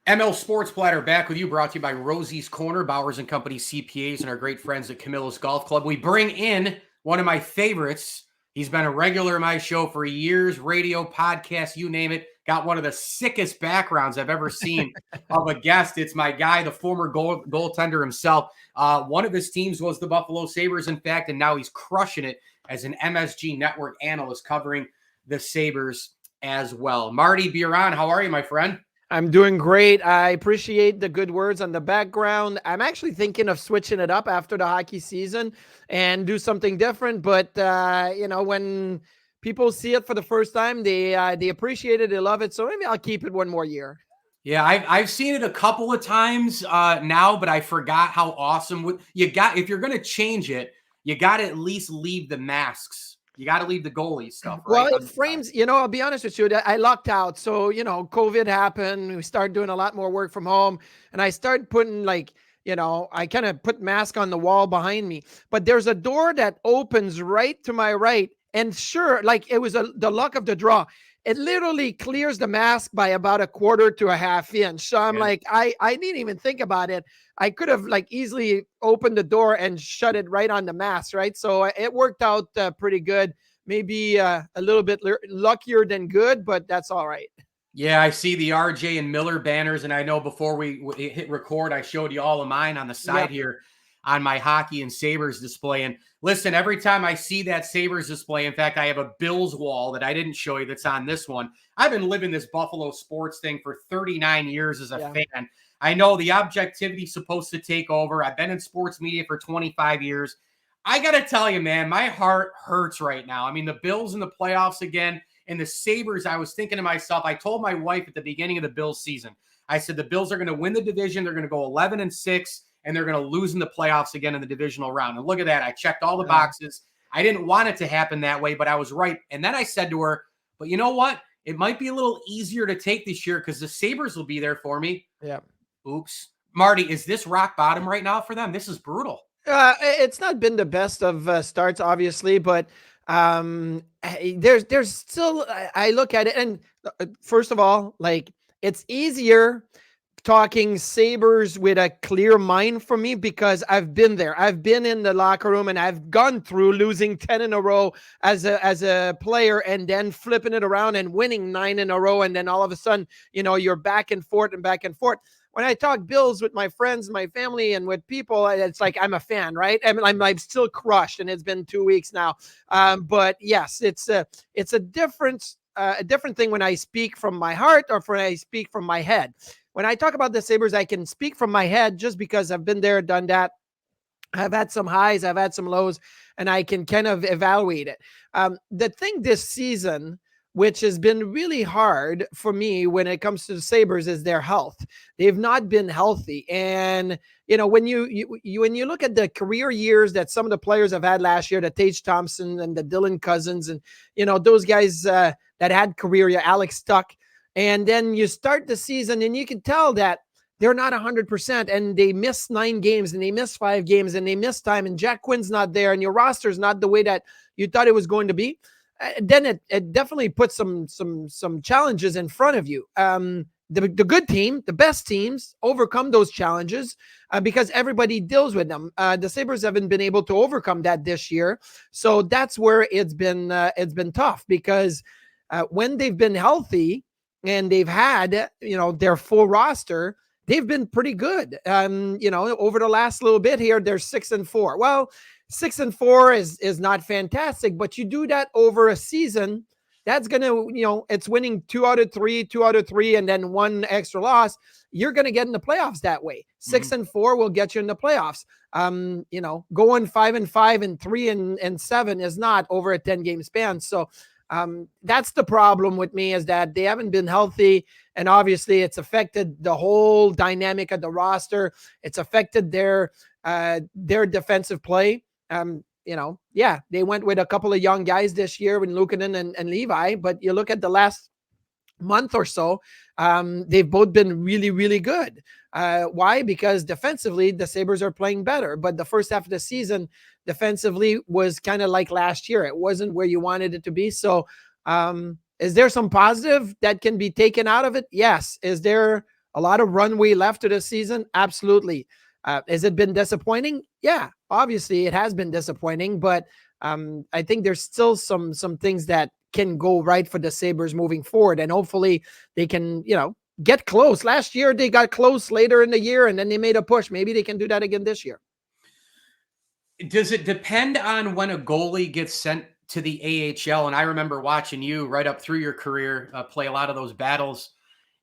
ML Sports Platter back with you, brought to you by Rosie's Corner, Bowers and Company CPAs, and our great friends at Camillus Golf Club. We bring in one of my favorites. He's been a regular in my show for years, radio, podcast, you name it. Got one of the sickest backgrounds I've ever seen of a guest. It's my guy, the former goaltender himself. One of his teams was the Buffalo Sabres, in fact, and now he's crushing it as an MSG Network analyst covering the Sabres as well. Marty Biron, how are you, my friend? I'm doing great. I appreciate the good words on the background. I'm actually thinking of switching it up after the hockey season and do something different. But when people see it for the first time, they appreciate it, they love it. So maybe I'll keep it one more year. Yeah, I've seen it a couple of times now, but I forgot how awesome you got. If you're going to change it, you got to at least leave the masks. You got to leave the goalie stuff, right? Well, it frames, I'll be honest with you, I lucked out. So, COVID happened. We started doing a lot more work from home. And I started putting I kind of put mask on the wall behind me. But there's a door that opens right to my right. And sure, it was the luck of the draw. It literally clears the mask by about a quarter to a half inch. So I'm I didn't even think about it. I could have easily opened the door and shut it right on the mask, right? So it worked out pretty good. Maybe a little bit luckier than good, but that's all right. Yeah, I see the RJ and Miller banners, and I know before we hit record, I showed you all of mine on the side here on my hockey and Sabres display. And listen, every time I see that Sabres display, in fact, I have a Bills wall that I didn't show you that's on this one. I've been living this Buffalo sports thing for 39 years as a fan. I know the objectivity is supposed to take over. I've been in sports media for 25 years. I got to tell you, man, my heart hurts right now. I mean, the Bills in the playoffs again, and the Sabres, I was thinking to myself, I told my wife at the beginning of the Bills season, I said, the Bills are going to win the division. They're going to go 11-6, and they're going to lose in the playoffs again in the divisional round. And look at that. I checked all the boxes. I didn't want it to happen that way, but I was right. And then I said to her, but you know what? It might be a little easier to take this year because the Sabres will be there for me. Yeah. Oops. Marty, is this rock bottom right now for them? This is brutal. It's not been the best of starts, obviously, but there's still, I look at it, and first of all, it's easier talking Sabres with a clear mind for me because I've been there. I've been in the locker room and I've gone through losing 10 in a row as a player and then flipping it around and winning 9 in a row. And then all of a sudden, you're back and forth and back and forth. When I talk Bills with my friends, my family, and with people, it's like I'm a fan, right? I'm still crushed, and it's been 2 weeks now. But yes, it's a different thing when I speak from my heart or when I speak from my head. When I talk about the Sabres, I can speak from my head just because I've been there, done that. I've had some highs, I've had some lows, and I can kind of evaluate it. The thing this season, which has been really hard for me when it comes to the Sabres, is their health. They've not been healthy. And, when you look at the career years that some of the players have had last year, the Tage Thompson and the Dylan Cousins and, those guys that had career, Alex Tuck, and then you start the season and you can tell that they're not 100% and they miss 9 games and they miss 5 games and they miss time and Jack Quinn's not there and your roster's not the way that you thought it was going to be. Then it definitely puts some challenges in front of you. The good team, the best teams overcome those challenges because everybody deals with them. The Sabres haven't been able to overcome that this year. So that's where it's been tough because when they've been healthy and they've had, their full roster, they've been pretty good. Over the last little bit here, they're 6-4. Well, 6-4 is not fantastic, but you do that over a season, that's going to, it's winning 2 out of 3, and then 1 extra loss. You're going to get in the playoffs that way. 6-4 will get you in the playoffs. Going 5-5 and 3-7 is not over a 10-game span. So that's the problem with me, is that they haven't been healthy. And obviously it's affected the whole dynamic of the roster. It's affected their defensive play. They went with a couple of young guys this year with Luukkonen and Levi, but you look at the last month or so, they've both been really, really good. Why? Because defensively, the Sabres are playing better, but the first half of the season defensively was kind of like last year. It wasn't where you wanted it to be. So is there some positive that can be taken out of it? Yes. Is there a lot of runway left to the season. Absolutely. Has it been disappointing? Yeah, obviously it has been disappointing, but I think there's still some things that can go right for the Sabres moving forward, and hopefully they can, get close. Last year they got close later in the year, and then they made a push. Maybe they can do that again this year. Does it depend on when a goalie gets sent to the AHL? And I remember watching you right up through your career play a lot of those battles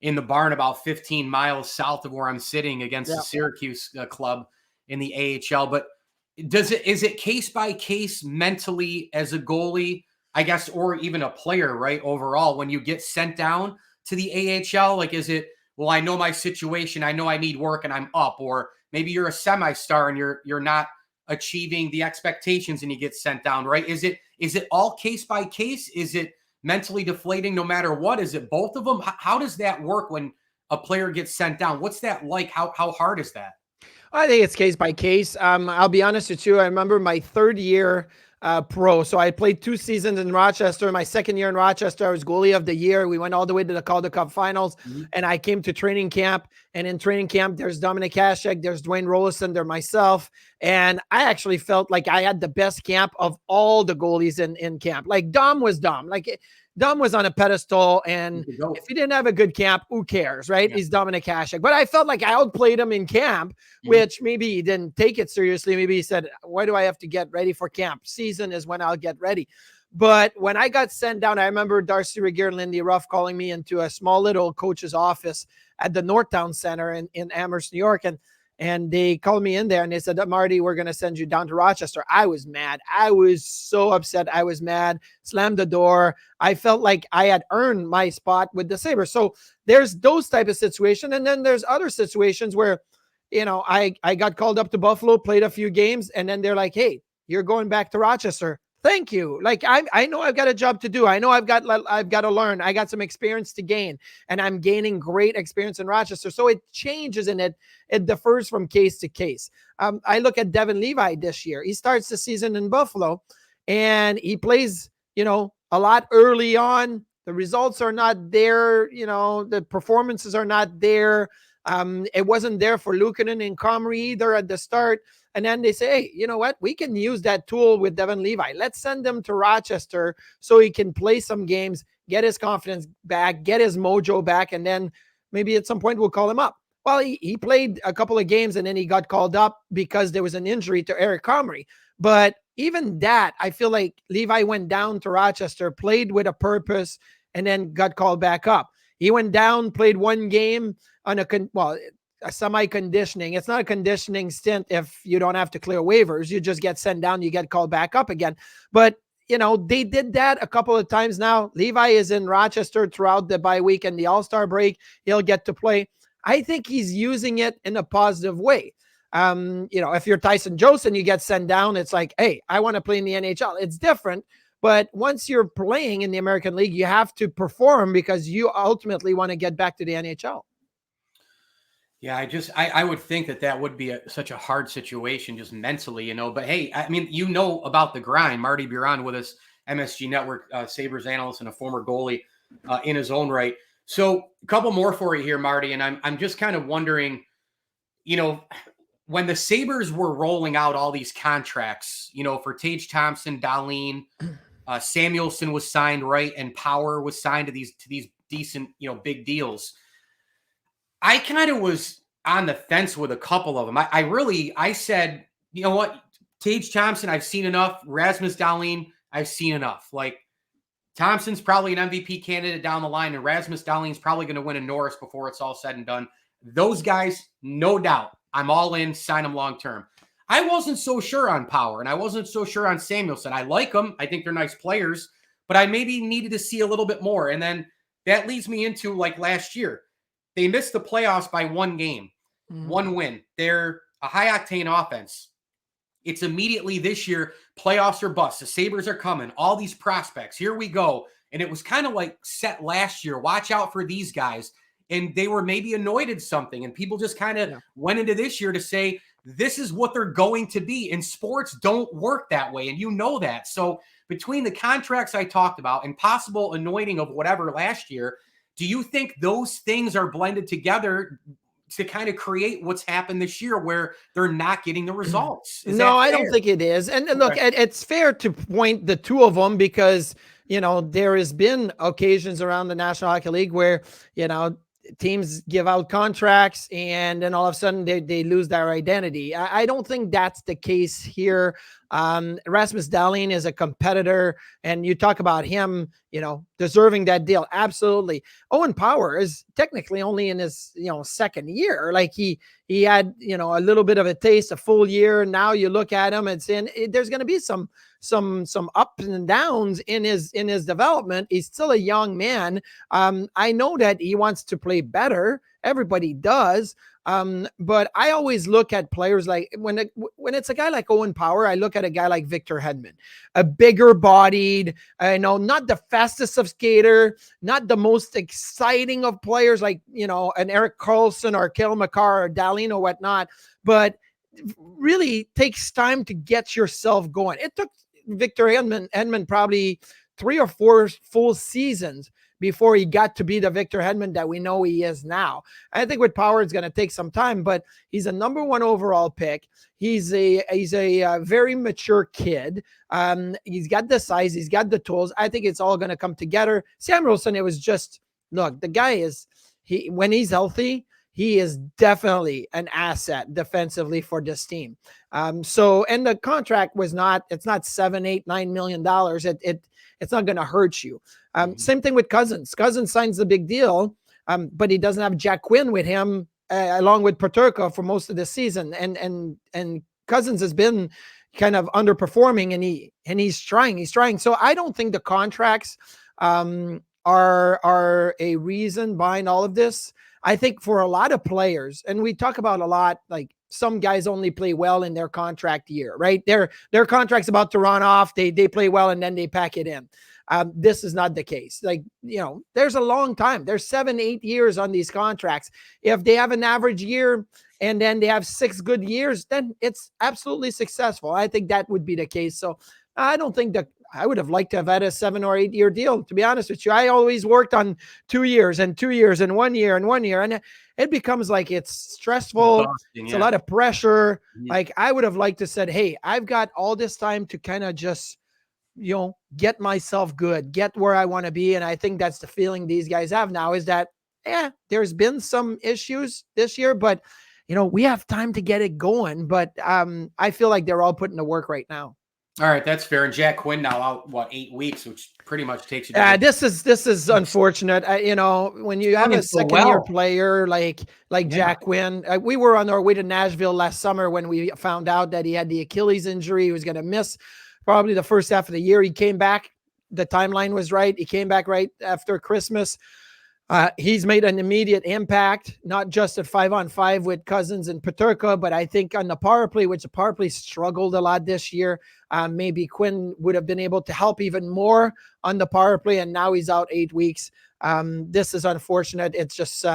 in the barn about 15 miles south of where I'm sitting against the Syracuse club in the AHL. But is it case by case mentally as a goalie, I guess, or even a player, right? Overall, when you get sent down to the AHL, like, is it, well, I know my situation, I know I need work and I'm up, or maybe you're a semi-star and you're not achieving the expectations and you get sent down, right? Is it all case by case? Is it mentally deflating no matter what? Is it both of them? How does that work when a player gets sent down? What's that like? How hard is that? I think it's case by case. I'll be honest with you. I remember my third year pro. So I played 2 seasons in Rochester. My second year in Rochester, I was goalie of the year. We went all the way to the Calder Cup finals, and I came to training camp. And in training camp, there's Dominic Hasek, there's Dwayne Rollison, there's myself. And I actually felt like I had the best camp of all the goalies in camp. Like Dom was Dom. Like Dom was on a pedestal, and if he didn't have a good camp, who cares, right? Yeah. He's Dominic Hasek. But I felt like I outplayed him in camp, which maybe he didn't take it seriously. Maybe he said, why do I have to get ready for camp? Season is when I'll get ready. But when I got sent down, I remember Darcy Regier and Lindy Ruff calling me into a small little coach's office at the Northtown Center in Amherst, New York. And they called me in there and they said, Marty, we're going to send you down to Rochester. I was mad. I was so upset. I was mad, slammed the door. I felt like I had earned my spot with the Sabres. So there's those type of situations. And then there's other situations where, I got called up to Buffalo, played a few games, and then they're like, hey, you're going back to Rochester. Thank you. Like, I know I've got a job to do. I know I've got to learn. I got some experience to gain, and I'm gaining great experience in Rochester. So it changes, and it differs from case to case. I look at Devin Levi this year. He starts the season in Buffalo, and he plays, a lot early on. The results are not there. The performances are not there. It wasn't there for Luukkonen and Comrie either at the start. And then they say, hey, you know what? We can use that tool with Devin Levi. Let's send him to Rochester so he can play some games, get his confidence back, get his mojo back, and then maybe at some point we'll call him up. Well, he played a couple of games and then he got called up because there was an injury to Eric Comrie. But even that, I feel like Levi went down to Rochester, played with a purpose, and then got called back up. He went down, played one game on a semi-conditioning. It's not a conditioning stint if you don't have to clear waivers. You just get sent down, you get called back up again. But, they did that a couple of times now. Levi is in Rochester throughout the bye week and the All-Star break. He'll get to play. I think he's using it in a positive way. If you're Tyson Jost, you get sent down, it's like, hey, I want to play in the NHL. It's different. But once you're playing in the American League, you have to perform because you ultimately want to get back to the NHL. Yeah, I would think that would be such a hard situation just mentally, But hey, I mean, about the grind. Martin Biron with us, MSG Network Sabres analyst and a former goalie in his own right. So a couple more for you here, Marty, and I'm just kind of wondering, when the Sabres were rolling out all these contracts, for Tage Thompson, Dahlin, Samuelsson was signed, right, and Power was signed to these decent, big deals. I kind of was on the fence with a couple of them. I said, you know what, Tage Thompson, I've seen enough. Rasmus Dahlin, I've seen enough. Like, Thompson's probably an MVP candidate down the line, and Rasmus Dahlin's probably going to win a Norris before it's all said and done. Those guys, no doubt, I'm all in, sign them long term. I wasn't so sure on Power, and I wasn't so sure on Samuelsson. I like them. I think they're nice players, but I maybe needed to see a little bit more. And then that leads me into, like, last year. They missed the playoffs by one game, one win. They're a high-octane offense. It's immediately this year, playoffs or bust. The Sabres are coming. All these prospects. Here we go. And it was kind of like set last year. Watch out for these guys. And they were maybe annoyed at something. And people just kind of went into this year to say, this is what they're going to be. And sports don't work that way. And you know that. So between the contracts I talked about and possible anointing of whatever last year, Do you think those things are blended together to kind of create what's happened this year where they're not getting the results? Is No, that I fair? don't think it is. And look, it's fair to point the two of them because, there has been occasions around the National Hockey League where, teams give out contracts and then all of a sudden they lose their identity. I don't think that's the case here. Rasmus Dahlin is a competitor, and you talk about him, deserving that deal. Absolutely. Owen Power is technically only in his, second year. Like he had, a little bit of a taste, a full year. Now you look at him, there's going to be some ups and downs in his development. He's still a young man. I know that he wants to play better. Everybody does. But I always look at players like when it's a guy like Owen Power, I look at a guy like Victor Hedman, a bigger bodied, not the fastest of skater, not the most exciting of players like, an Eric Carlson or Cale Makar or Dahlin or whatnot, but really takes time to get yourself going. It took Victor Hedman probably 3 or 4 full seasons before he got to be the Victor Hedman that we know he is now. I think with Power, it's going to take some time, but he's a number 1 overall pick. He's a very mature kid. He's got the size, he's got the tools. I think it's all going to come together. Samuelsson, it was just, look, the guy when he's healthy, he is definitely an asset defensively for this team. And the contract it's not $7, $8, $9 million. It's not going to hurt you. Same thing with Cousins. Cousins signs the big deal, but he doesn't have Jack Quinn with him along with Peterka for most of the season. And Cousins has been kind of underperforming, and he's trying. So I don't think the contracts are a reason behind all of this. I think for a lot of players, and we talk about a lot, like some guys only play well in their contract year, right? Their contract's about to run off. They play well and then they pack it in. This is not the case. Like, there's a long time. There's 7-8 years on these contracts. If they have an average year and then they have 6 good years, then it's absolutely successful. I think that would be the case. So I don't think that I would have liked to have had a 7 or 8 year deal, to be honest with you. I always worked on 2 years and 2 years and 1 year and 1 year. And it becomes like it's stressful. It's a lot of pressure. Yeah. Like I would have liked to said, hey, I've got all this time to kind of just, get myself good, get where I want to be. And I think that's the feeling these guys have now is that, there's been some issues this year, but we have time to get it going. But I feel like they're all putting to work right now. All right, that's fair. And Jack Quinn now out 8 weeks, which pretty much takes you. This is unfortunate. When you have a second-year player like Jack Quinn, we were on our way to Nashville last summer when we found out that he had the Achilles injury. He was going to miss probably the first half of the year. He came back. The timeline was right. He came back right after Christmas. He's made an immediate impact, not just at 5-on-5 with Cousins and Peterka, but I think on the power play, which the power play struggled a lot this year. Maybe Quinn would have been able to help even more on the power play, and now he's out 8 weeks. This is unfortunate. It's just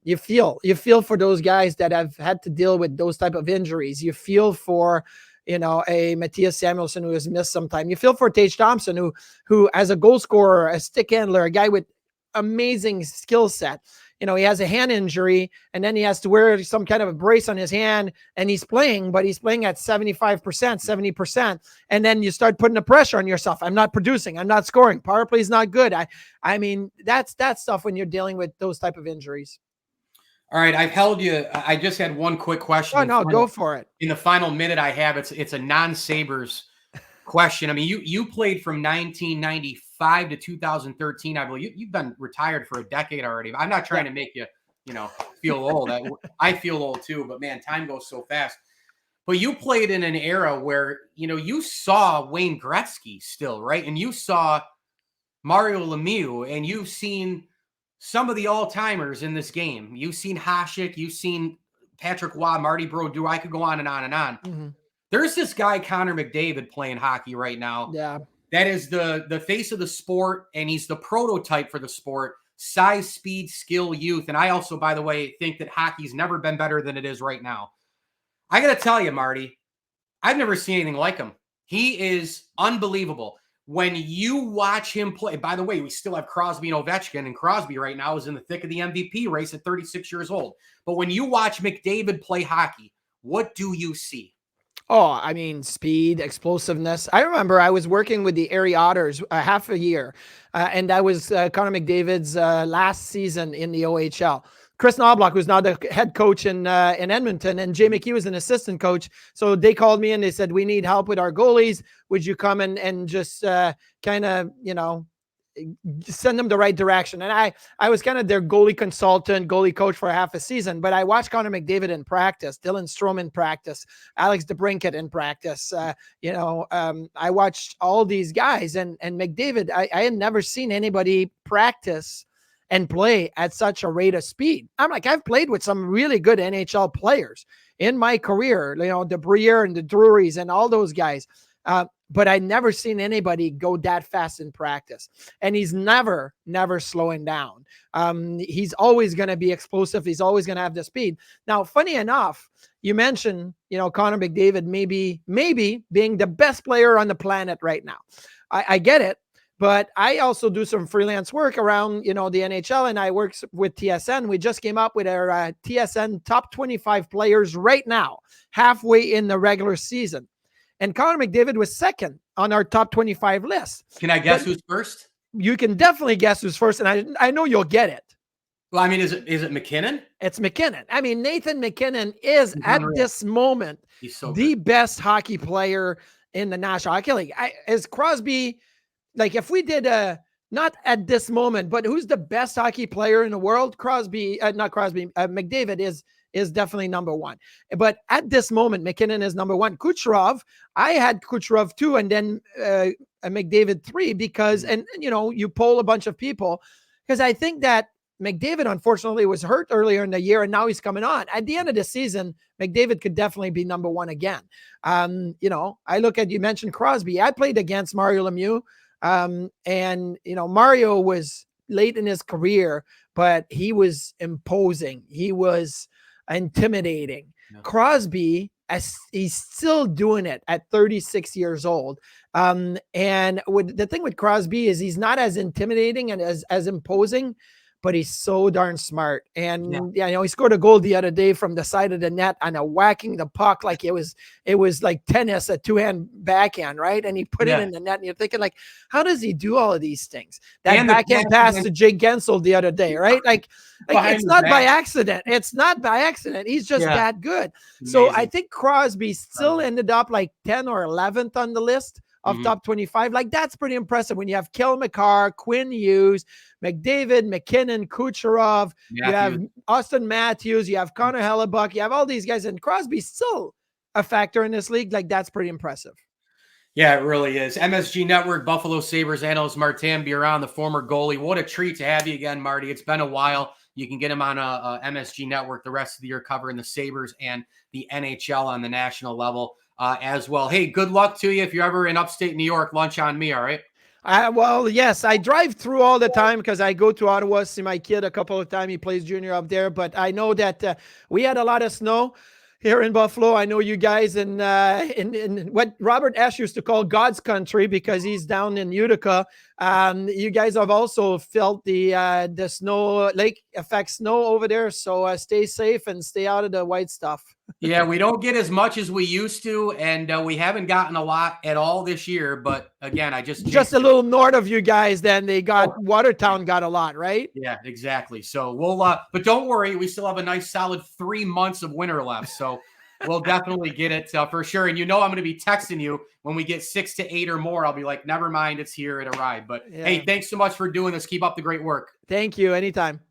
you feel for those guys that have had to deal with those type of injuries. You feel for a Mattias Samuelsson who has missed some time. You feel for Tage Thompson who as a goal scorer, a stick handler, a guy with amazing skill set. He has a hand injury and then he has to wear some kind of a brace on his hand and he's playing at 75%, 70%. And then you start putting the pressure on yourself. I'm not producing. I'm not scoring. Power play is not good. I mean, that's stuff when you're dealing with those type of injuries. All right. I've held you. I just had one quick question. Oh, no, go for it. In the final minute I have, it's a non-Sabres question. I mean, you played from 1995 to 2013. I believe you've been retired for a decade already. I'm not trying to make you, feel old. I feel old too, but man, time goes so fast. But you played in an era where, you saw Wayne Gretzky still, right? And you saw Mario Lemieux, and you've seen some of the all-timers in this game. You've seen Hasek, you've seen Patrick Waugh, Marty Brodeur. I could go on and on and on. Mm-hmm. There's this guy, Connor McDavid, playing hockey right now. Yeah. That is the face of the sport, and he's the prototype for the sport. Size, speed, skill, youth. And I also, by the way, think that hockey's never been better than it is right now. I got to tell you, Marty, I've never seen anything like him. He is unbelievable. when you watch him play, by the way, we still have Crosby and Ovechkin, and Crosby right now is in the thick of the MVP race at 36 years old. But when you watch McDavid play hockey, what do you see? Oh, I mean, speed, explosiveness. I remember I was working with the Erie Otters half a year, and that was Connor McDavid's last season in the OHL. Chris Knobloch was now the head coach in Edmonton, and Jay McKee was an assistant coach. So they called me and they said, "We need help with our goalies. Would you come and just kind of, send them the right direction?" And I was kind of their goalie consultant, goalie coach for half a season, but I watched Connor McDavid in practice, Dylan Strome in practice, Alex DeBrincat in practice. I watched all these guys, and McDavid, I had never seen anybody practice and play at such a rate of speed. I'm like, I've played with some really good NHL players in my career, the Briere and the Drurys and all those guys. But I never seen anybody go that fast in practice. And he's never slowing down. He's always going to be explosive. He's always going to have the speed. Now, funny enough, you mentioned, Connor McDavid maybe being the best player on the planet right now. I get it. But I also do some freelance work around, the NHL, and I work with TSN. We just came up with our TSN top 25 players right now, halfway in the regular season. And Connor McDavid was second on our top 25 list. Can I guess who's first? You can definitely guess who's first, and I know you'll get it. Well, I mean, is it McKinnon? It's McKinnon. I mean, Nathan McKinnon is at this moment the best hockey player in the National Hockey League. Is Crosby, like if we did not at this moment, but who's the best hockey player in the world? McDavid is definitely number one. But at this moment, McKinnon is number one. Kucherov, I had Kucherov 2 and then McDavid 3 because, and you poll a bunch of people because I think that McDavid, unfortunately, was hurt earlier in the year and now he's coming on. At the end of the season, McDavid could definitely be number one again. I look at, you mentioned Crosby. I played against Mario Lemieux. Mario was late in his career, but he was imposing. He was intimidating. Yeah. Crosby, he's still doing it at 36 years old. And the thing with Crosby is he's not as intimidating and as imposing, but he's so darn smart. And he scored a goal the other day from the side of the net on a whacking the puck like it was like tennis, a two-hand backhand, right? And he put it in the net, and you're thinking, like, how does he do all of these things? That backhand pass to Jay Gensel the other day, right? Like it's not by accident. It's not by accident. He's just that good. Amazing. So I think Crosby still ended up like 10 or 11th on the list of top 25. Like, that's pretty impressive when you have Kel McCarr, Quinn Hughes, McDavid, McKinnon, Kucherov, you have Austin Matthews, you have Connor Hellebuck, you have all these guys, and Crosby's still a factor in this league. Like, that's pretty impressive. Yeah, it really is. MSG Network, Buffalo Sabres analyst Martin Biron, the former goalie. What a treat to have you again, Marty. It's been a while. You can get him on MSG Network the rest of the year covering the Sabres and the NHL on the national level. As well. Hey, good luck to you. If you're ever in upstate New York, lunch on me, all right? Well, yes, I drive through all the time because I go to Ottawa, see my kid a couple of times. He plays junior up there, but I know that we had a lot of snow here in Buffalo. I know you guys in what Robert Ashe used to call God's country because he's down in Utica. You guys have also felt the snow, lake effect snow over there. So stay safe and stay out of the white stuff. Yeah, we don't get as much as we used to, and we haven't gotten a lot at all this year. But again, just a little north of you guys, then they got Watertown got a lot, right? Yeah, exactly. So we'll, but don't worry, we still have a nice solid 3 months of winter left. So we'll definitely get it for sure. And I'm going to be texting you when we get 6 to 8 or more. I'll be like, never mind, it's here, it arrived. But hey, thanks so much for doing this. Keep up the great work. Thank you. Anytime.